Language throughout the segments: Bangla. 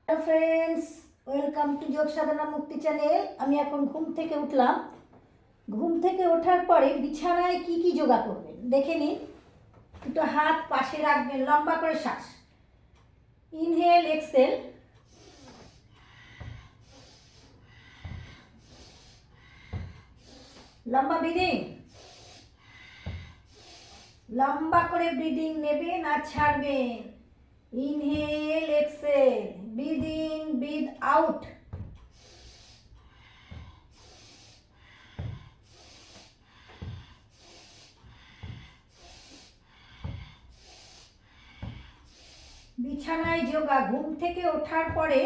হ্যালো ফ্রেন্ডস, ওয়েলকাম টু যোগ সাধনা মুক্তি চ্যানেল। আমি এখন ঘুম থেকে উঠলাম। ঘুম থেকে ওঠার পরে বিছানায় কি কি যোগা করবেন দেখে নিন। দুটো হাত পাশে রাখবেন, লম্বা করে শ্বাস, ইনহেল এক্সেল, লম্বা ব্রিদিং, লম্বা করে ব্রিদিং নেবেন আর ছাড়বেন। Inhale exhale, breathe in breathe out. বিছানায় যোগা, ঘুম থেকে ওঠার পরে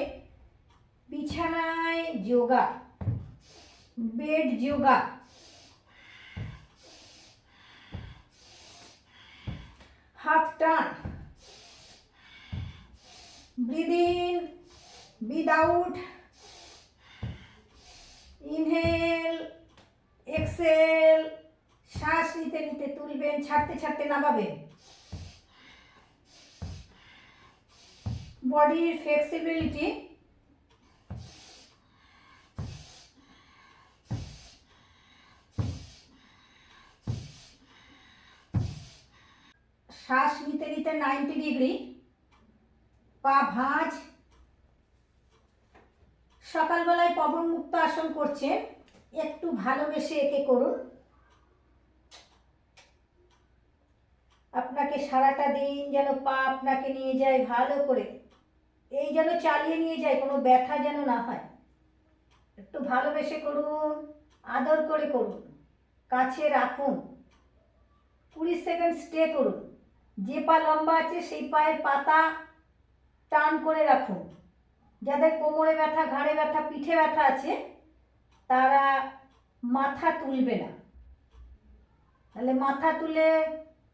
বিছানায় যোগা, বেড যোগা। হাত টান, breathe in breathe out, inhale exhale. শ্বাস নিতে নিতে তুলবেন, ছাড়তে ছাড়তে নামাবেন। বডির ফ্লেক্সিবিলিটি, শ্বাস নিতে নিতে 90 ডিগ্রি, পা ভাঁজ। সকালবেলায় পবন মুক্ত আসন করছেন, একটু ভালোবেসে একে করুন। আপনাকে সারাটা দিন যেন পা আপনাকে নিয়ে যায় ভালো করে, এই যেন চালিয়ে নিয়ে যায়, কোনো ব্যথা যেন না হয়। একটু ভালোবেসে করুন, আদর করে করুন, কাছে রাখুন। 20 সেকেন্ড স্টে করুন। যে পা লম্বা আছে সেই পায়ের পাতা টান করে রাখুন। যাদের কোমরে ব্যথা, ঘাড়ে ব্যথা, পিঠে ব্যথা আছে তারা মাথা তুলবে না, তাহলে মাথা তুলে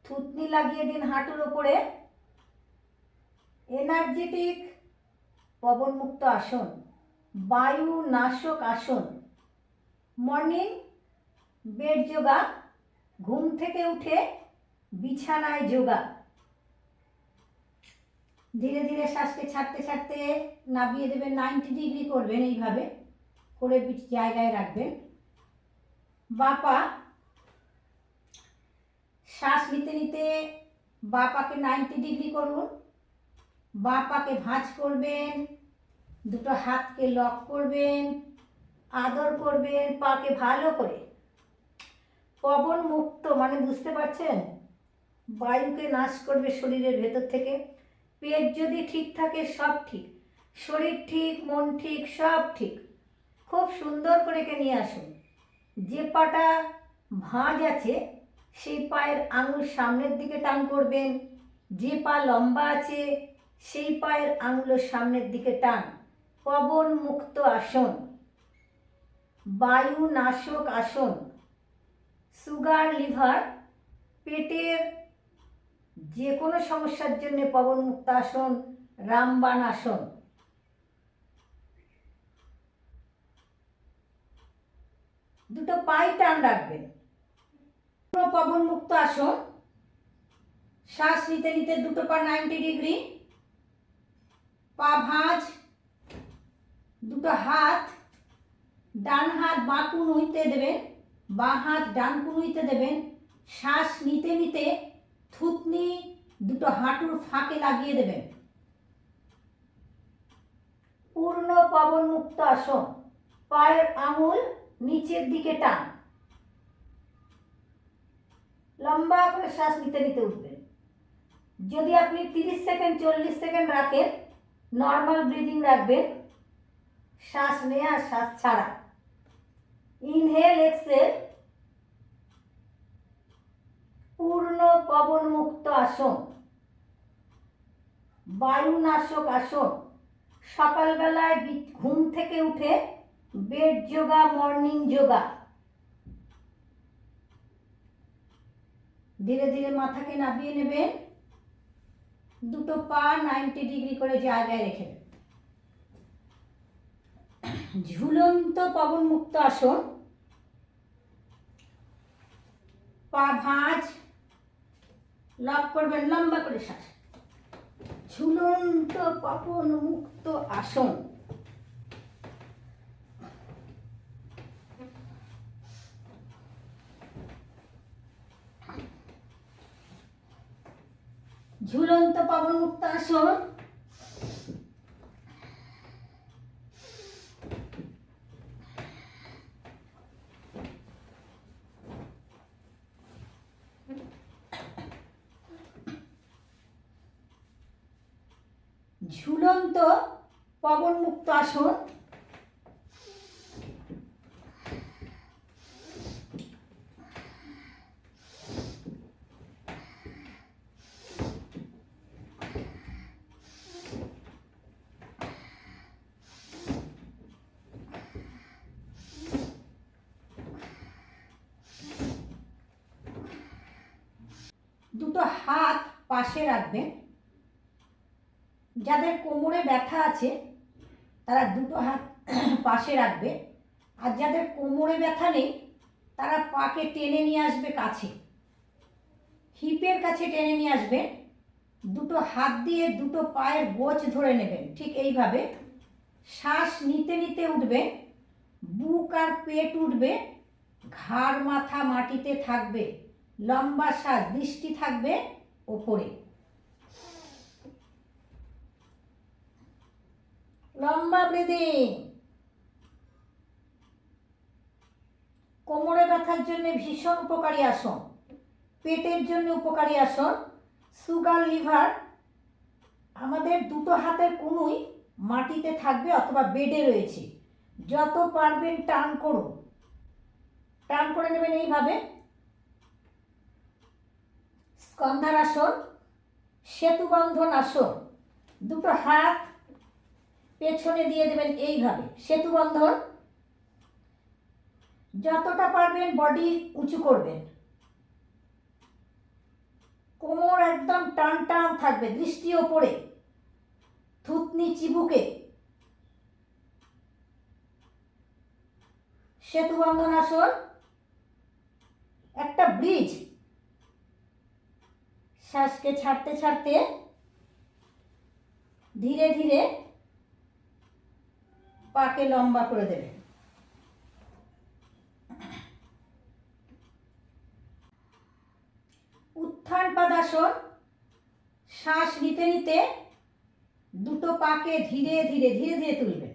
থুতনি লাগিয়ে দিন হাঁটুর ওপরে। এনার্জেটিক পবন মুক্ত আসন, বায়ু নাশক আসন। মর্নিং বেড যোগা, ঘুম থেকে উঠে বিছানায় যোগা। ধীরে ধীরে শ্বাসকে ছাড়তে ছাড়তে নামিয়ে দেবেন। 90 ডিগ্রি করবেন, এইভাবে করে জায়গায় রাখবেন। বাঁ পা, শ্বাস নিতে নিতে বাঁ পাকে 90 ডিগ্রি করুন। বাঁ পাকে ভাঁজ করবেন, দুটো হাতকে লক করবেন, আদর করবেন পাকে ভালো করে। পবন মুক্ত মানে বুঝতে পারছেন, বায়ুকে নাশ করবে শরীরের ভেতর থেকে। পেট যদি ঠিক থাকে সব ঠিক, শরীর ঠিক, মন ঠিক, সব ঠিক। খুব সুন্দর করে নিয়ে আসুন। যে পাটা ভাঁজ আছে সেই পায়ের আঙুল সামনের দিকে টান করবেন। যে পা লম্বা আছে সেই পায়ের আঙুল সামনের দিকে টান। পবন মুক্ত আসন, বায়ু নাশক আসন। সুগার, লিভার, পেটের যে কোনো সমস্যার জন্য পবন মুক্ত আসন, রামবাণ আসন। দুটো পায়ে টান রাখবেন। পবন মুক্ত আসন, শ্বাস নিতে নিতে দুটো পা 90 ডিগ্রি, পা ভাঁজ, দুটো হাত, ডান হাত বাঁ কনুইতে দেবেন, বাঁ হাত ডান কনুইতে দেবেন। শ্বাস নিতে নিতে থুতনি দুটো হাঁটুর ফাঁকে লাগিয়ে দেবেন। পূর্ণ পবন মুক্ত আসন, পায়ের আঙুল নিচের দিকে টান। লম্বা করে শ্বাস নিতে নিতে উঠবেন। যদি আপনি 30 সেকেন্ড 40 সেকেন্ড রাখেন, নর্মাল ব্রিদিং রাখবেন, শ্বাস নেওয়া শ্বাস ছাড়া। ইনহেল এক্সেল, পূর্ণ পবন মুক্ত আসন, বায়ুনাশক আসন। সকালবেলায় ঘুম থেকে উঠে বেড যোগা, মর্নিং যোগা। ধীরে ধীরে মাথাকে নামিয়ে নেবেন, দুটো পা 90 ডিগ্রি করে জায়গায় রেখে দেবেন। ঝুলন্ত পবন মুক্ত আসন, পা ভাঁজ, লক করবেন, লম্বা করে শ্বাস। ঝুলন্ত পবন মুক্ত আসন। ঝুলন্ত পবন মুক্ত আসন। ঝুলন্ত পবন মুক্ত আসন। দুটো হাত পাশে রাখবেন। যাদের কোমরে ব্যথা আছে তারা দুটো হাত পাশে রাখবে, আর যাদের কোমরে ব্যথা নেই তারা পাকে টেনে নিয়ে আসবে কাছে, হিপের কাছে টেনে নিয়ে আসবেন। দুটো হাত দিয়ে দুটো পায়ের গোছ ধরে নেবেন, ঠিক এইভাবে। শ্বাস নিতে নিতে উঠবে, বুক আর পেট উঠবে, ঘাড় মাথা মাটিতে থাকবে, লম্বা শ্বাস, দৃষ্টি থাকবে ওপরে। লম্বা ব্রিদিং। কোমরে ব্যথার জন্য ভীষণ উপকারী আসন, পেটের জন্য উপকারী আসন। সুগার লিভার, আমাদের দুটো হাতের কনুই মাটিতে থাকবে অথবা বেডে রয়েছে। যত পারবেন টান করুন, টান করে নেবেন এইভাবে। স্কন্ধারাসন, সেতুবন্ধন আসন। দুটো হাত পেছনে দিয়ে দেবেন এইভাবে, সেতুবন্ধন। যতটা পারবেন বডি উঁচু করবেন, কোমর একদম টান টান থাকবে, দৃষ্টি ওপরে, থুতনি চিবুকে। সেতুবন্ধন আসন একটা ব্রিজ। শ্বাসকে ছাড়তে ছাড়তে ধীরে ধীরে পাকে লম্বা করে দেবেন। উত্থান পাদাসন, শ্বাস নিতে নিতে দুটো পাকে ধীরে ধীরে ধীরে ধীরে তুলবেন।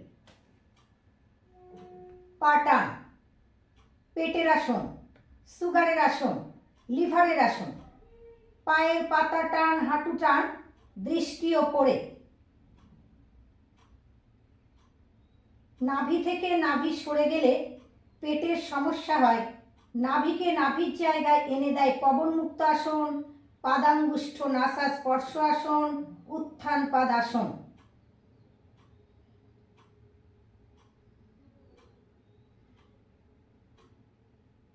পা টান, পেটের আসন, সুগারের আসন, লিভারের আসন। পায়ের পাতা টান, হাঁটু টান, দৃষ্টি ওপরে। নাভি থেকে নাভি সরে গেলে পেটের সমস্যা হয়, নাভিকে নাভির জায়গায় এনে দেয় পবন মুক্ত আসন, পাদাঙ্গুষ্ঠ নাসা স্পর্শ আসন, উত্থান পাদাসন।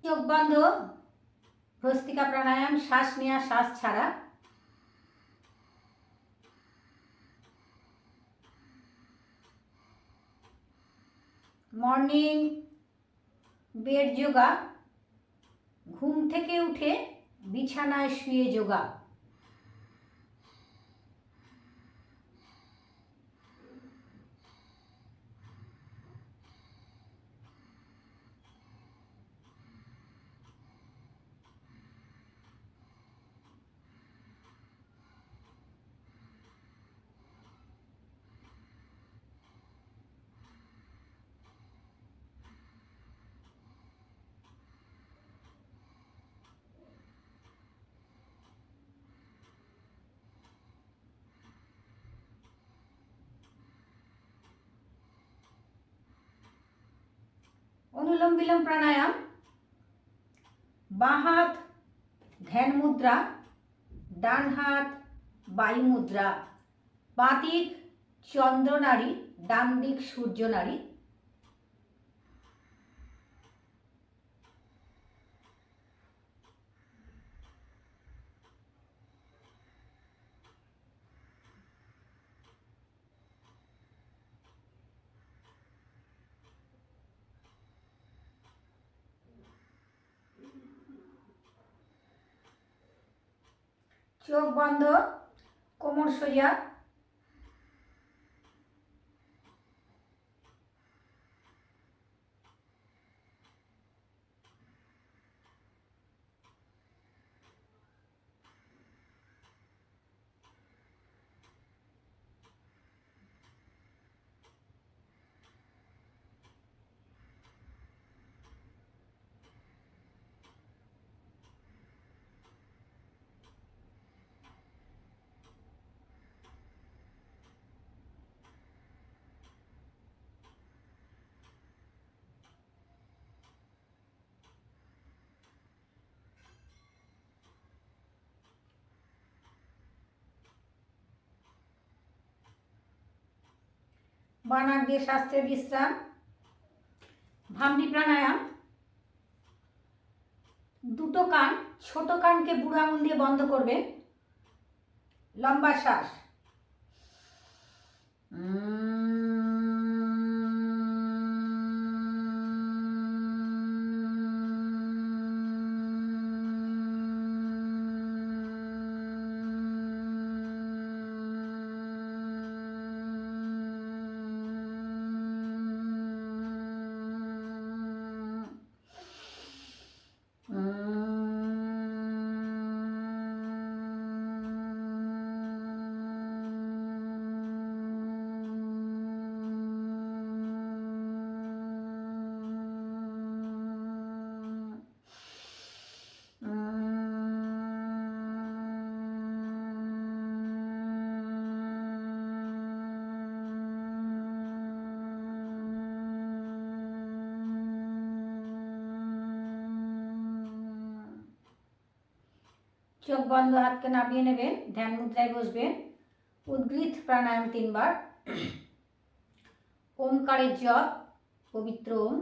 চোখ বন্ধ, ভস্ত্রিকা প্রাণায়াম, শ্বাস নেওয়া শ্বাস ছাড়া। মর্নিং বেড যোগা, ঘুম থেকে উঠে বিছানায় শুয়ে যোগা। অনুলোম বিলোম প্রাণায়াম, বাঁ হাত ধ্যান মুদ্রা, ডান হাত বায়ু মুদ্রা। বাঁ দিক চন্দ্রনাড়ী, ডান দিক সূর্যনাড়ী। চোখ বন্ধ, কোমর সোজা, বানাক দিয়ে স্বাস্থ্যের বিশ্রাম। ভামরি প্রাণায়াম। দুটো কান, ছোট কানকে বুড়ো আঙুল দিয়ে বন্ধ করবেন। লম্বা শ্বাস। চোখ বন্ধ, হাতকে নামিয়ে নেবেন, ধ্যান মুদ্রায় বসবেন। উদ্গৃত প্রাণায়াম 3 বার। ওমকারের জপ, পবিত্র ওম।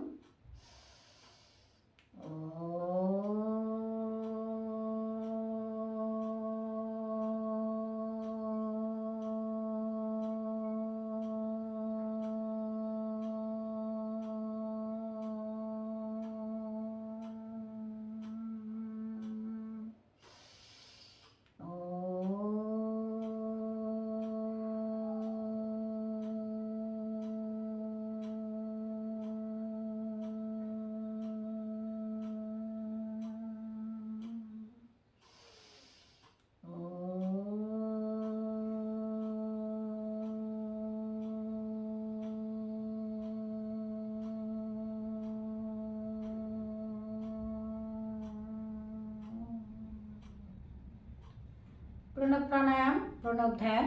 প্রণব প্রাণায়াম, প্রণব ধ্যান।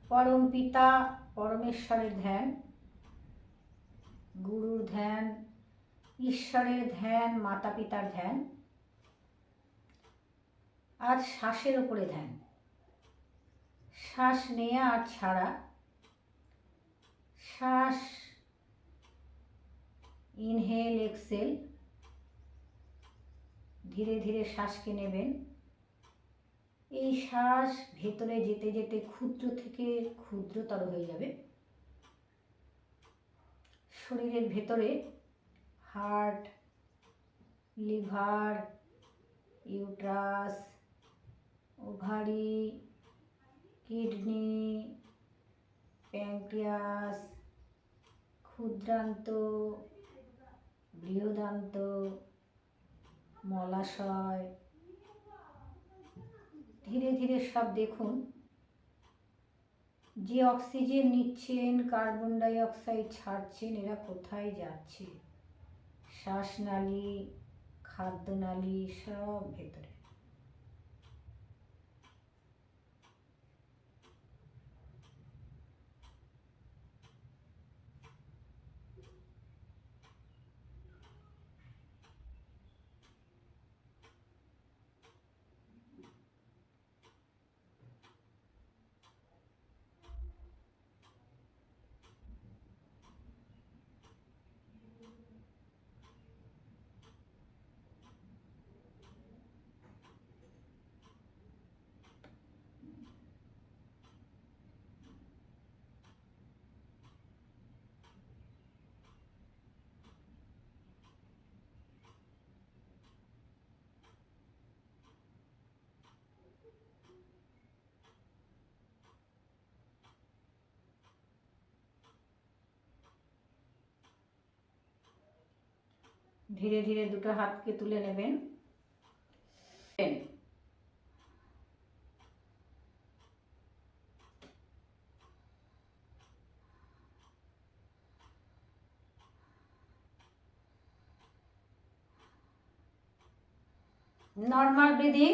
পরম পিতা পরমেশ্বরের ধ্যান, গুরুর ধ্যান, ঈশ্বরের ধ্যান, মাতা পিতার ধ্যান। আজ শ্বাসের উপরে ধ্যান। শ্বাস নেয়া আর ছাড়া। শ্বাস ইনহেল এক্সেল। ধীরে ধীরে শ্বাসকে নেবেন। এই শ্বাস ভেতরে যেতে যেতে ক্ষুদ্র থেকে ক্ষুদ্রতর হয়ে যাবে। শরীরের ভেতরে heart, liver, uterus, ovary, kidney, pancreas, ক্ষুদ্রান্ত, বৃহদান্ত, মলাশয়, ধীরে ধীরে সব দেখুন। যে অক্সিজেন নিচ্ছেন, কার্বন ডাই অক্সাইড ছাড়ছেন, এরা কোথায় যাচ্ছে? শ্বাসনালী, খাদ্যনালী সব ভেতরে। ধীরে ধীরে দুটো হাতকে তুলে নেবেন। Normal breathing.